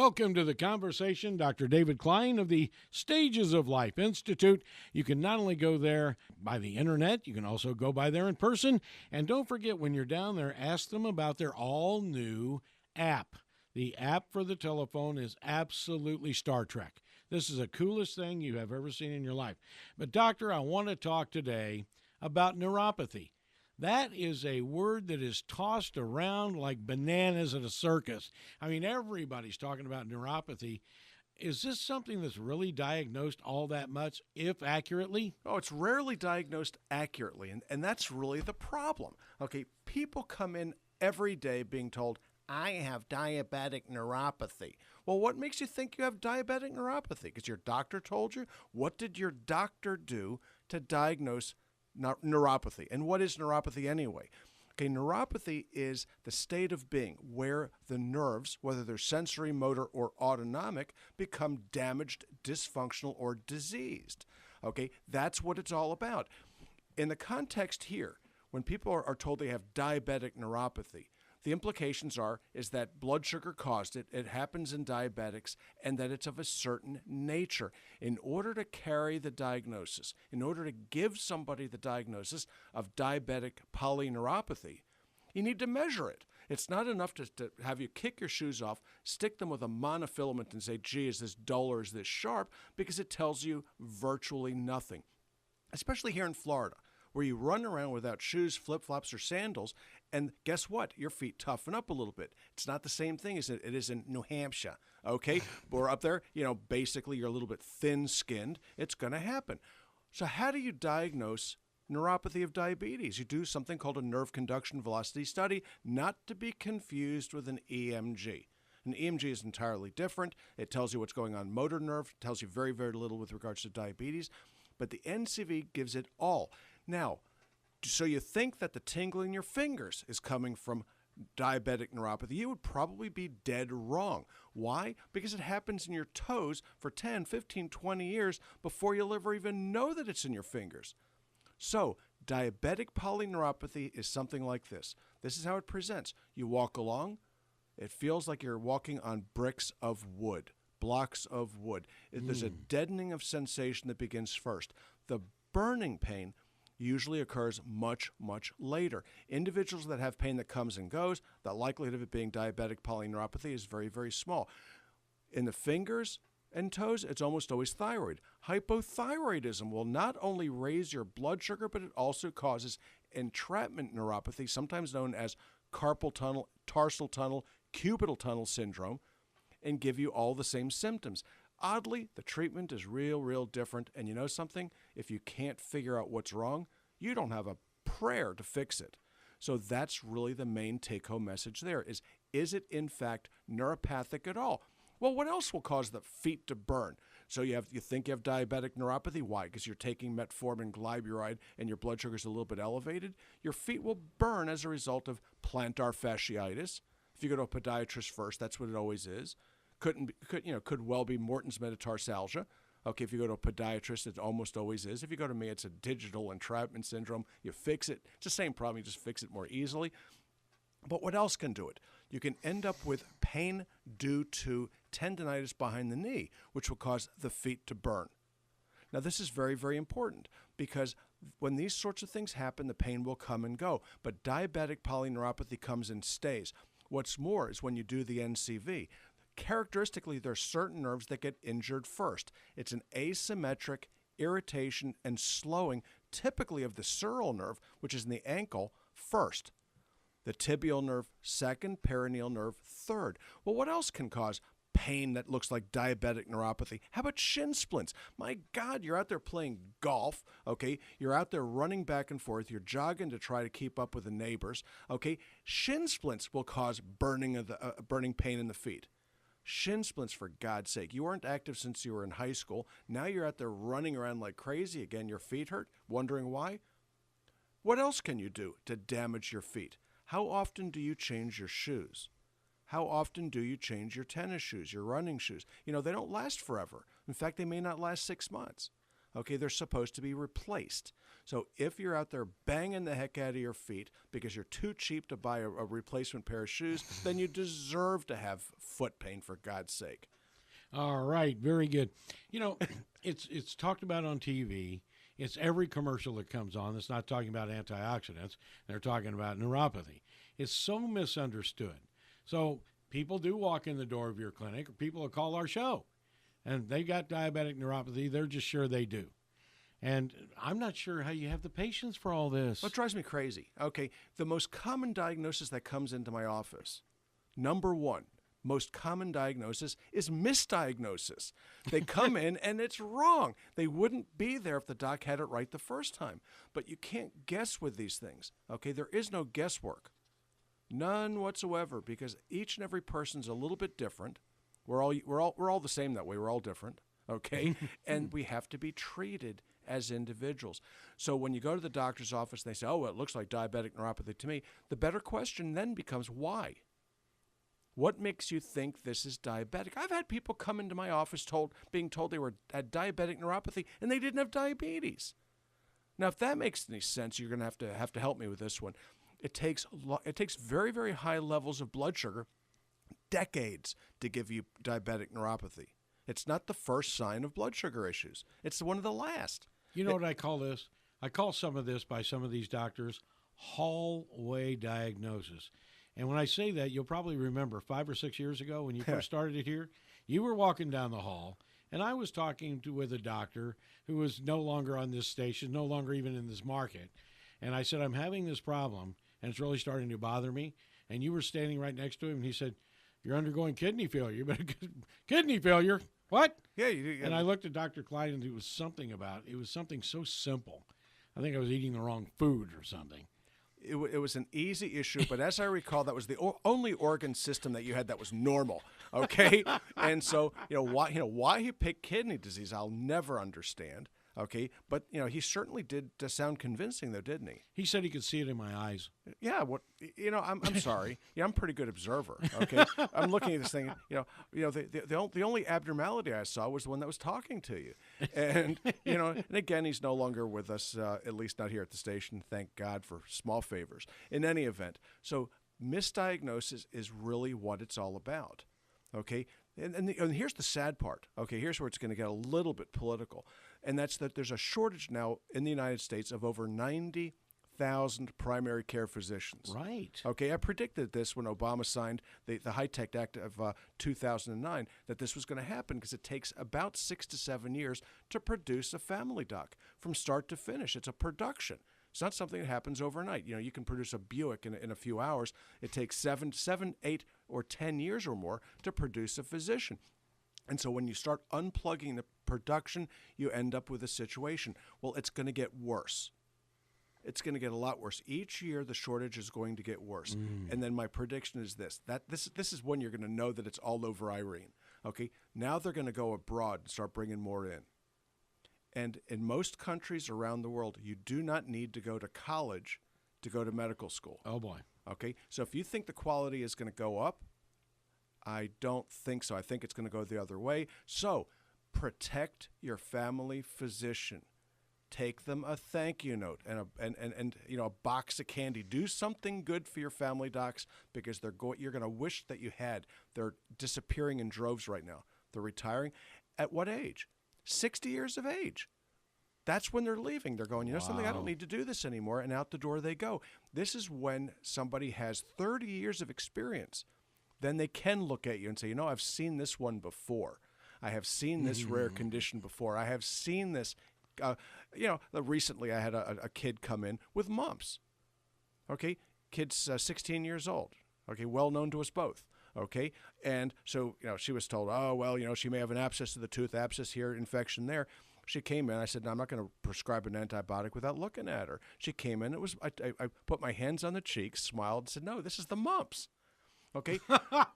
Welcome to the conversation. Dr. David Klein of the Stages of Life Institute. You can not only go there by the internet, you can also go by there in person. And don't forget, when you're down there, ask them about their all-new app. The app for the telephone is absolutely Star Trek. This is the coolest thing you have ever seen in your life. But, Doctor, I want to talk today about neuropathy. That is a word that is tossed around like bananas at a circus. I mean, everybody's talking about neuropathy. Is this something that's really diagnosed all that much, if accurately? Oh, it's rarely diagnosed accurately, and that's really the problem. Okay, people come in every day being told, I have diabetic neuropathy. Well, what makes you think you have diabetic neuropathy? Because your doctor told you? What did your doctor do to diagnose neuropathy? And what is neuropathy anyway? Okay, neuropathy is the state of being where the nerves, whether they're sensory, motor, or autonomic, become damaged, dysfunctional, or diseased. Okay, that's what it's all about. In the context here, when people are told they have diabetic neuropathy, the implications is that blood sugar caused it, it happens in diabetics, and that it's of a certain nature. In order to carry the diagnosis, in order to give somebody the diagnosis of diabetic polyneuropathy, you need to measure it. It's not enough to have you kick your shoes off, stick them with a monofilament and say, gee, is this dull or is this sharp? Because it tells you virtually nothing, especially here in Florida, where you run around without shoes, flip-flops, or sandals, and guess what? Your feet toughen up a little bit. It's not the same thing as it is in New Hampshire, okay? We're up there, basically you're a little bit thin-skinned. It's going to happen. So how do you diagnose neuropathy of diabetes? You do something called a nerve conduction velocity study, not to be confused with an EMG. An EMG is entirely different. It tells you what's going on motor nerve, it tells you very, very little with regards to diabetes, but the NCV gives it all. Now, so you think that the tingling in your fingers is coming from diabetic neuropathy, you would probably be dead wrong. Why? Because it happens in your toes for 10, 15, 20 years before you'll ever even know that it's in your fingers. So, diabetic polyneuropathy is something like this. This is how it presents. You walk along, it feels like you're walking on bricks of wood, blocks of wood. There's a deadening of sensation that begins first. The burning pain usually occurs much, much later. Individuals that have pain that comes and goes, the likelihood of it being diabetic polyneuropathy is very, very small. In the fingers and toes, it's almost always thyroid. Hypothyroidism will not only raise your blood sugar, but it also causes entrapment neuropathy, sometimes known as carpal tunnel, tarsal tunnel, cubital tunnel syndrome, and give you all the same symptoms. Oddly, the treatment is real different. And you know something? If you can't figure out what's wrong, you don't have a prayer to fix it. So that's really the main take-home message there is it in fact neuropathic at all? Well, what else will cause the feet to burn? So you think you have diabetic neuropathy. Why? Because you're taking metformin, glyburide, and your blood sugar is a little bit elevated. Your feet will burn as a result of plantar fasciitis. If you go to a podiatrist first, that's what it always is. Could well be Morton's metatarsalgia. Okay, if you go to a podiatrist, it almost always is. If you go to me, it's a digital entrapment syndrome. You fix it. It's the same problem. You just fix it more easily. But what else can do it? You can end up with pain due to tendinitis behind the knee, which will cause the feet to burn. Now, this is very, very important because when these sorts of things happen, the pain will come and go. But diabetic polyneuropathy comes and stays. What's more is when you do the NCV, characteristically, there are certain nerves that get injured first. It's an asymmetric irritation and slowing, typically of the sural nerve, which is in the ankle, first. The tibial nerve, second. Peroneal nerve, third. Well, what else can cause pain that looks like diabetic neuropathy? How about shin splints? My God, you're out there playing golf, okay? You're out there running back and forth. You're jogging to try to keep up with the neighbors, okay? Shin splints will cause burning pain in the feet. Shin splints, for God's sake. You weren't active since you were in high school. Now you're out there running around like crazy again. Your feet hurt. Wondering why? What else can you do to damage your feet? How often do you change your shoes? How often do you change your tennis shoes, your running shoes? They don't last forever. In fact, they may not last 6 months. okay, they're supposed to be replaced. So if you're out there banging the heck out of your feet because you're too cheap to buy a replacement pair of shoes, then you deserve to have foot pain, for God's sake. All right, very good. You know, it's talked about on TV. It's every commercial that comes on that's not talking about antioxidants. They're talking about neuropathy. It's so misunderstood. So people do walk in the door of your clinic, or people will call our show, and they got diabetic neuropathy. They're just sure they do. And I'm not sure how you have the patience for all this. What drives me crazy? Okay, the most common diagnosis that comes into my office, number one, most common diagnosis is misdiagnosis. They come in and it's wrong. They wouldn't be there if the doc had it right the first time. But you can't guess with these things. Okay, there is no guesswork. None whatsoever, because each and every person's a little bit different. We're all the same that way. We're all different. Okay, and we have to be treated as individuals. So when you go to the doctor's office, they say, "Oh, well, it looks like diabetic neuropathy to me." The better question then becomes why. What makes you think this is diabetic? I've had people come into my office being told they had diabetic neuropathy and they didn't have diabetes. Now, if that makes any sense, you're going to have to help me with this one. It takes very, very high levels of blood sugar, decades, to give you diabetic neuropathy. It's not the first sign of blood sugar issues. It's one of the last. You know what I call this? I call some of this by some of these doctors hallway diagnosis. And when I say that, you'll probably remember 5 or 6 years ago when you first started it here, you were walking down the hall, and I was talking with a doctor who was no longer on this station, no longer even in this market. And I said, "I'm having this problem, and it's really starting to bother me." And you were standing right next to him, and he said, "You're undergoing kidney failure." You better kidney failure? What? Yeah, you do. And I looked at Dr. Klein, and it was something so simple. I think I was eating the wrong food or something. It was an easy issue, but as I recall, that was the only organ system that you had that was normal. Okay, and so why he picked kidney disease, I'll never understand. Okay, but he certainly did sound convincing, though, didn't he? He said he could see it in my eyes. Yeah, I'm sorry. Yeah, I'm a pretty good observer. Okay, I'm looking at this thing. The only abnormality I saw was the one that was talking to you, and and again, he's no longer with us. At least not here at the station. Thank God for small favors. In any event, so misdiagnosis is really what it's all about. Okay, and here's the sad part. Okay, here's where it's going to get a little bit political, and that's that there's a shortage now in the United States of over 90,000 primary care physicians. Right. Okay, I predicted this when Obama signed the HITECH Act of 2009, that this was going to happen because it takes about 6 to 7 years to produce a family doc from start to finish. It's a production. It's not something that happens overnight. You can produce a Buick in a few hours. It takes 7, 8, or 10 years or more to produce a physician. And so when you start unplugging the production, you end up with a situation. Well, it's going to get worse. It's going to get a lot worse. Each year, the shortage is going to get worse. And then my prediction is this is when you're going to know that it's all over Irene. Okay, now they're going to go abroad and start bringing more in. And in most countries around the world, you do not need to go to college to go to medical school. Oh, boy. Okay, so if you think the quality is going to go up, I don't think so. I think it's going to go the other way. So protect your family physician. Take them a thank you note and a box of candy. Do something good for your family docs because you're going to wish that you had. They're disappearing in droves right now. They're retiring. At what age? 60 years of age. That's when they're leaving. They're going, something, I don't need to do this anymore, and out the door they go. This is when somebody has 30 years of experience. Then they can look at you and say, I've seen this one before. I have seen this rare condition before. I have seen this. Recently I had a kid come in with mumps. Okay, kid's 16 years old. Okay, well known to us both. Okay, and so she was told, she may have an abscess of the tooth, abscess here, infection there. She came in. I said, no, I'm not going to prescribe an antibiotic without looking at her. She came in. I put my hands on the cheeks, smiled, and said, no, this is the mumps. Okay,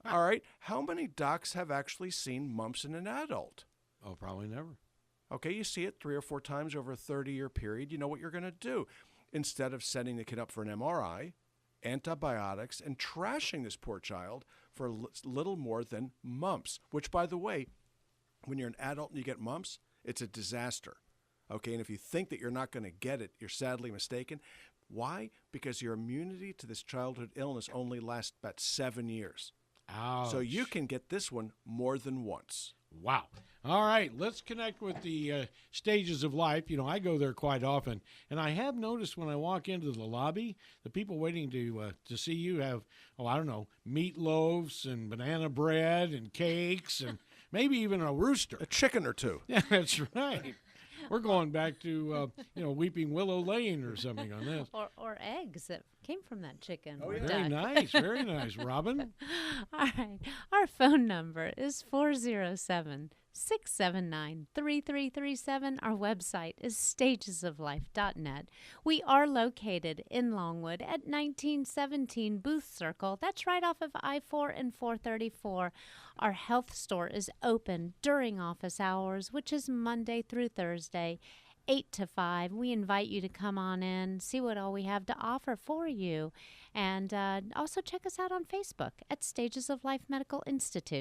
all right. How many docs have actually seen mumps in an adult? Oh, probably never. Okay, you see it 3 or 4 times over a 30-year period. You know what you're going to do. Instead of sending the kid up for an MRI, antibiotics, and trashing this poor child for little more than mumps, which, by the way, when you're an adult and you get mumps, it's a disaster. Okay, and if you think that you're not going to get it, you're sadly mistaken. Why? Because your immunity to this childhood illness only lasts about 7 years. Ouch. So you can get this one more than once. Wow. All right, let's connect with the stages of life. You know, I go there quite often, and I have noticed when I walk into the lobby, the people waiting to see you have, I don't know, meatloaves and banana bread and cakes and maybe even a rooster. A chicken or two. Yeah, that's right. We're going back to, Weeping Willow Lane or something on this. Or eggs that came from that chicken. Oh, or yeah. Very duck. nice, very nice. Robin? All right. Our phone number is 407-679-3337. Our website is stagesoflife.net. We are located in Longwood at 1917 Booth Circle. That's right off of I-4 and 434. Our health store is open during office hours, which is Monday through Thursday, 8 to 5. We invite you to come on in, see what all we have to offer for you. And also check us out on Facebook at Stages of Life Medical Institute.